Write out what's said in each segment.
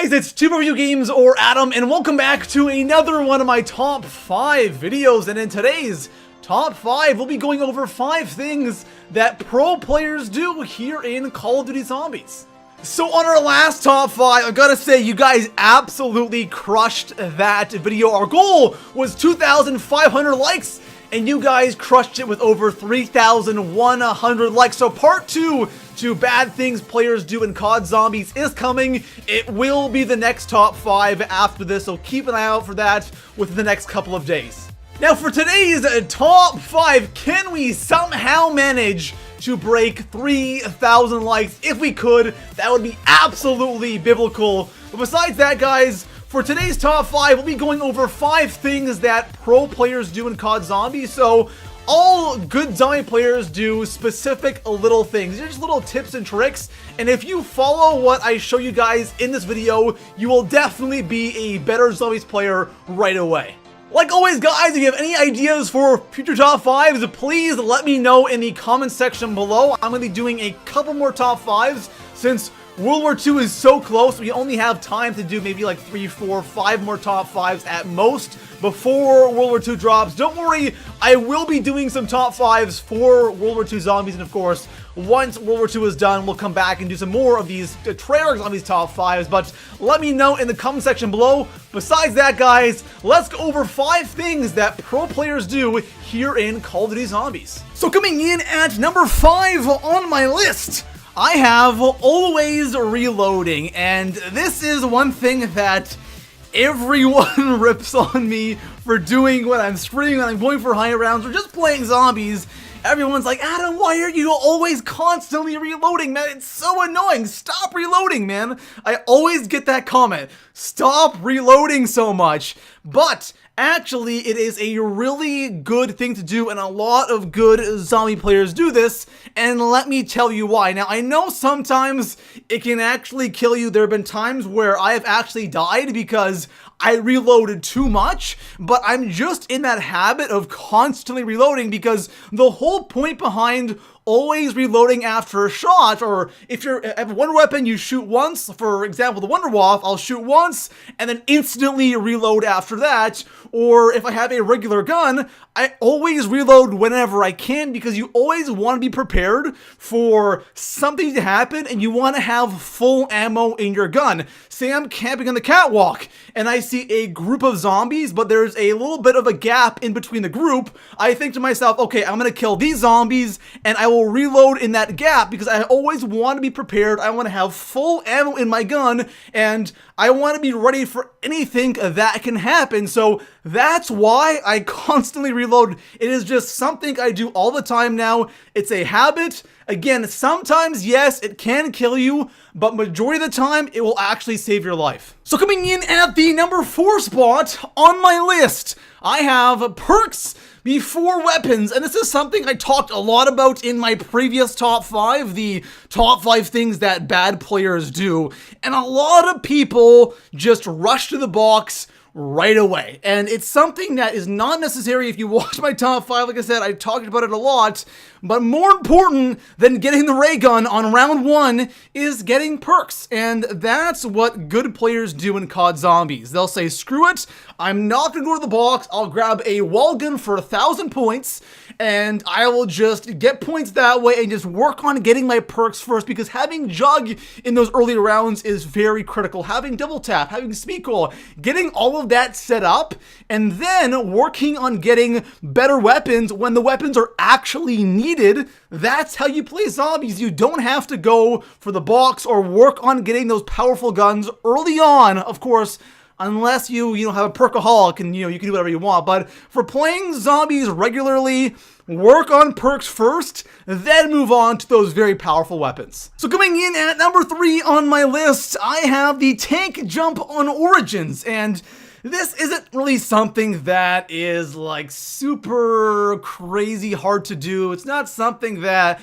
guys, it's Two Review Games or Adam, and welcome back to another one of my top 5 videos. And in today's top 5, we'll be going over 5 things that pro players do here in Call of Duty Zombies. So on our last top 5, I've got to say, you guys absolutely crushed that video. Our goal was 2,500 likes, and you guys crushed it with over 3,100 likes. So part 2 to bad things players do in COD Zombies is coming. It will be the next top 5 after this, so keep an eye out for that within the next couple of days. Now for today's top 5, can we somehow manage to break 3,000 likes? If we could, that would be absolutely biblical. But besides that, guys, for today's top 5, we'll be going over 5 things that pro players do in COD Zombies. So all good zombie players do specific little things. They're just little tips and tricks. And if you follow what I show you guys in this video, you will definitely be a better zombies player right away. Like always, guys, if you have any ideas for future top 5s, please let me know in the comment section below. I'm going to be doing a couple more top 5s since World War II is so close. We only have time to do maybe like 3, 4, 5 more top 5s at most before World War II drops. Don't worry, I will be doing some top 5s for World War II Zombies, and of course, once World War II is done, we'll come back and do some more of these trailers on these top 5s, but let me know in the comment section below. Besides that, guys, let's go over 5 things that pro players do here in Call of Duty Zombies. So coming in at number 5 on my list, I have always reloading, and this is one thing that everyone rips on me for doing when I'm streaming, when I'm going for high rounds, or just playing zombies. Everyone's like, Adam, why are you always constantly reloading, man? It's so annoying. Stop reloading, man. I always get that comment. Stop reloading so much. But actually, it is a really good thing to do, and a lot of good zombie players do this, and let me tell you why. Now, I know sometimes it can actually kill you. There have been times where I have actually died because I reloaded too much, but I'm just in that habit of constantly reloading because the whole point behind always reloading after a shot, or if you have one weapon, you shoot once, for example, the WAW, I'll shoot once and then instantly reload after that. Or if I have a regular gun, I always reload whenever I can because you always want to be prepared for something to happen and you want to have full ammo in your gun. Say I'm camping on the catwalk and I see a group of zombies, but there's a little bit of a gap in between the group. I think to myself, okay, I'm going to kill these zombies and I will reload in that gap because I always want to be prepared. I want to have full ammo in my gun and I want to be ready for anything that can happen. So that's why I constantly reload. It is just something I do all the time now. It's a habit. Again, sometimes, yes, it can kill you, but majority of the time, it will actually save your life. So coming in at the number 4 spot on my list, I have perks before weapons, and this is something I talked a lot about in my previous top 5, the top 5 things that bad players do, and a lot of people just rush to the box right away, and it's something that is not necessary. If you watch my top 5, like I said, I talked about it a lot, but more important than getting the ray gun on round 1 is getting perks, and that's what good players do in COD Zombies. They'll say, screw it, I'm not gonna go to the box, I'll grab a wall gun for 1,000 points, and I will just get points that way and just work on getting my perks first, because having Jug in those early rounds is very critical. Having double tap, having speed coil, getting all of that set up, and then working on getting better weapons when the weapons are actually needed. That's how you play zombies. You don't have to go for the box or work on getting those powerful guns early on, of course, unless you have a perkaholic and you can do whatever you want. But for playing zombies regularly, work on perks first, then move on to those very powerful weapons. So coming in at number 3 on my list, I have the tank jump on Origins, and this isn't really something that is like super crazy hard to do. It's not something that,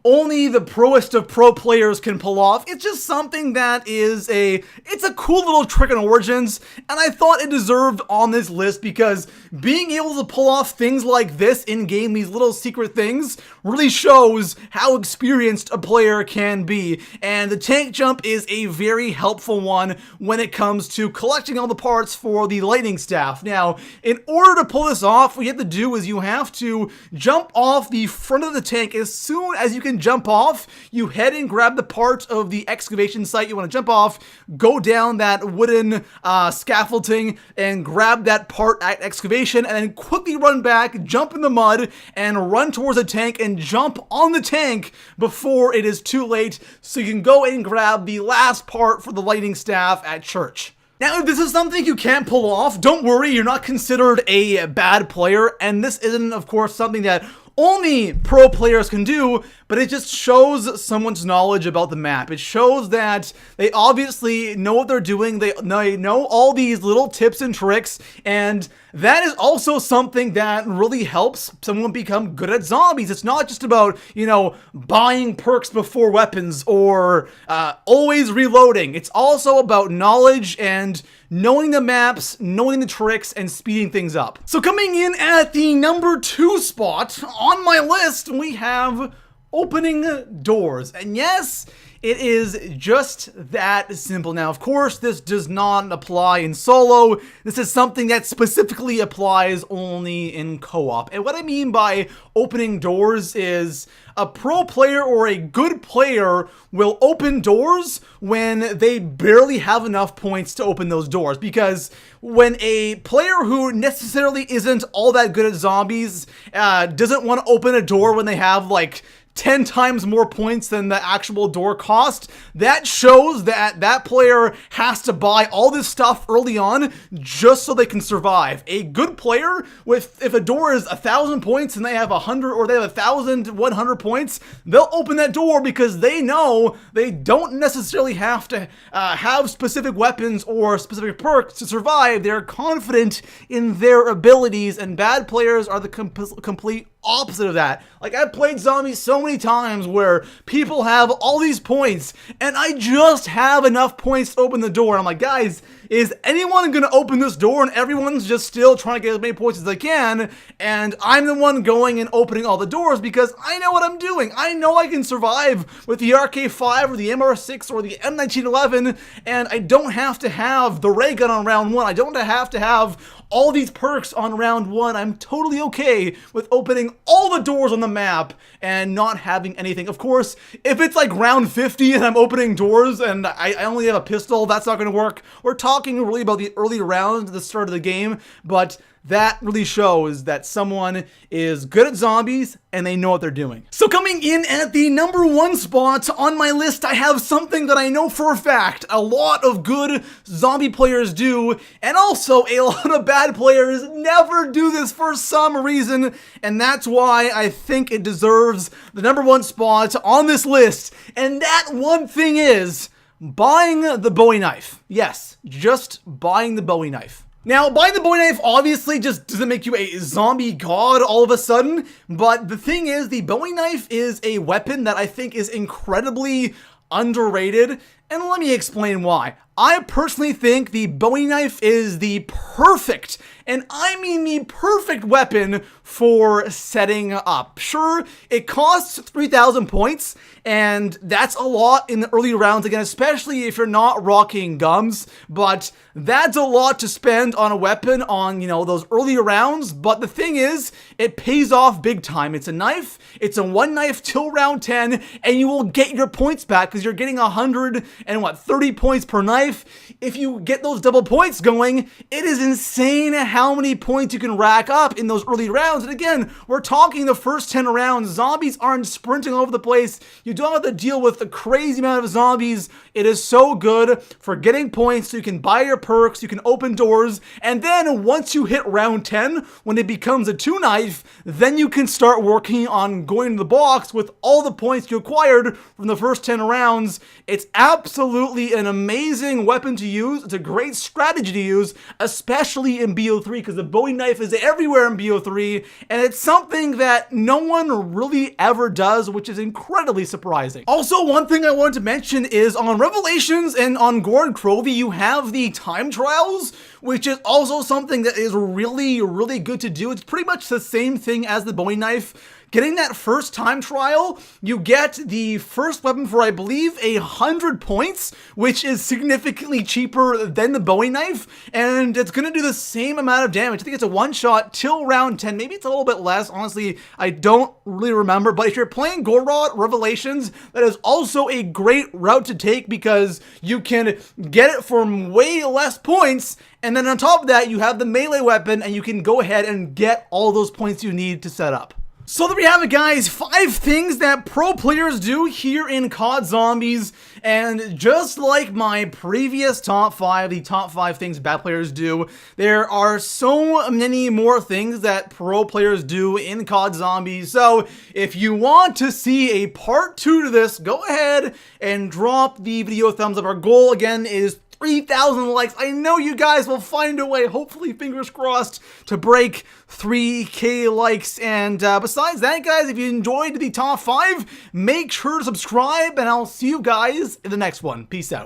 only the proest of pro players can pull off. It's just something that is it's a cool little trick in Origins, and I thought it deserved on this list because being able to pull off things like this in-game, these little secret things, really shows how experienced a player can be. And the tank jump is a very helpful one when it comes to collecting all the parts for the lightning staff. Now, in order to pull this off, what you have to do is you have to jump off the front of the tank. As soon as you can jump off, you head and grab the part of the excavation site you want to jump off, go down that wooden scaffolding and grab that part at excavation, and then quickly run back, jump in the mud, and run towards the tank and jump on the tank before it is too late, so you can go and grab the last part for the lightning staff at church. Now, if this is something you can't pull off, don't worry, you're not considered a bad player, and this isn't, of course, something that only pro players can do, but it just shows someone's knowledge about the map. It shows that they obviously know what they're doing, they know all these little tips and tricks, and that is also something that really helps someone become good at zombies. It's not just about, you know, buying perks before weapons or always reloading. It's also about knowledge and knowing the maps, knowing the tricks, and speeding things up. So coming in at the number 2 spot on my list, we have opening doors. And yes, it is just that simple. Now, of course, this does not apply in solo. This is something that specifically applies only in co-op. And what I mean by opening doors is a pro player or a good player will open doors when they barely have enough points to open those doors. Because when a player who necessarily isn't all that good at zombies doesn't want to open a door when they have like 10 times more points than the actual door cost, that shows that that player has to buy all this stuff early on just so they can survive. A good player, if a door is 1,000 points and they have 100 or they have 1,100 points, they'll open that door because they know they don't necessarily have to have specific weapons or specific perks to survive. They're confident in their abilities, and bad players are the complete opposite of that. Like, I've played zombies so many times where people have all these points and I just have enough points to open the door. I'm like, guys, is anyone gonna open this door? And everyone's just still trying to get as many points as they can, and I'm the one going and opening all the doors because I know what I'm doing. I know I can survive with the RK5 or the MR6 or the M1911, and I don't have to have the ray gun on round 1. I don't have to have all these perks on round 1. I'm totally okay with opening all the doors on the map and not having anything. Of course, if it's like round 50 and I'm opening doors and I only have a pistol, that's not going to work. We're talking really about the early rounds at the start of the game, but that really shows that someone is good at zombies and they know what they're doing. So coming in at the number 1 spot on my list, I have something that I know for a fact a lot of good zombie players do, and also a lot of bad players never do this for some reason, and that's why I think it deserves the number 1 spot on this list. And that one thing is buying the Bowie knife. Yes, just buying the Bowie knife. Now, buying the Bowie knife obviously just doesn't make you a zombie god all of a sudden, but the thing is, the Bowie knife is a weapon that I think is incredibly underrated, and let me explain why. I personally think the Bowie knife is the perfect, and I mean the perfect weapon for setting up. Sure, it costs 3,000 points, and that's a lot in the early rounds, again, especially if you're not rocking gums, but that's a lot to spend on a weapon on, you know, those earlier rounds. But the thing is, it pays off big time. It's a knife, it's a 1 knife till round 10, and you will get your points back because you're getting 130 points per knife. If you get those double points going, it is insane how many points you can rack up in those early rounds. And again, we're talking the first 10 rounds. Zombies aren't sprinting all over the place. You don't have to deal with a crazy amount of zombies. It is so good for getting points so you can buy your perks, you can open doors, and then once you hit round 10, when it becomes a 2 knife, then you can start working on going to the box with all the points you acquired from the first 10 rounds. It's absolutely an amazing amazing weapon to use. It's a great strategy to use, especially in BO3, because the Bowie knife is everywhere in BO3, and it's something that no one really ever does, which is incredibly surprising. Also, one thing I wanted to mention is on Revelations and on Gord Crovey, you have the time trials, which is also something that is really, really good to do. It's pretty much the same thing as the Bowie knife. Getting that first time trial, you get the first weapon for, I believe, 100 points, which is significantly cheaper than the Bowie knife, and it's going to do the same amount of damage. I think it's a one-shot till round 10. Maybe it's a little bit less. Honestly, I don't really remember, but if you're playing Gorod Revelations, that is also a great route to take because you can get it for way less points, and then on top of that, you have the melee weapon, and you can go ahead and get all those points you need to set up. So there we have it, guys. 5 things that pro players do here in COD Zombies. And just like my previous top 5, the top 5 things bad players do, there are so many more things that pro players do in COD Zombies. So if you want to see a part 2 to this, go ahead and drop the video thumbs up. Our goal, again, is 3,000 likes. I know you guys will find a way, hopefully, fingers crossed, to break 3K likes. And besides that, guys, if you enjoyed the top 5, make sure to subscribe, and I'll see you guys in the next one. Peace out.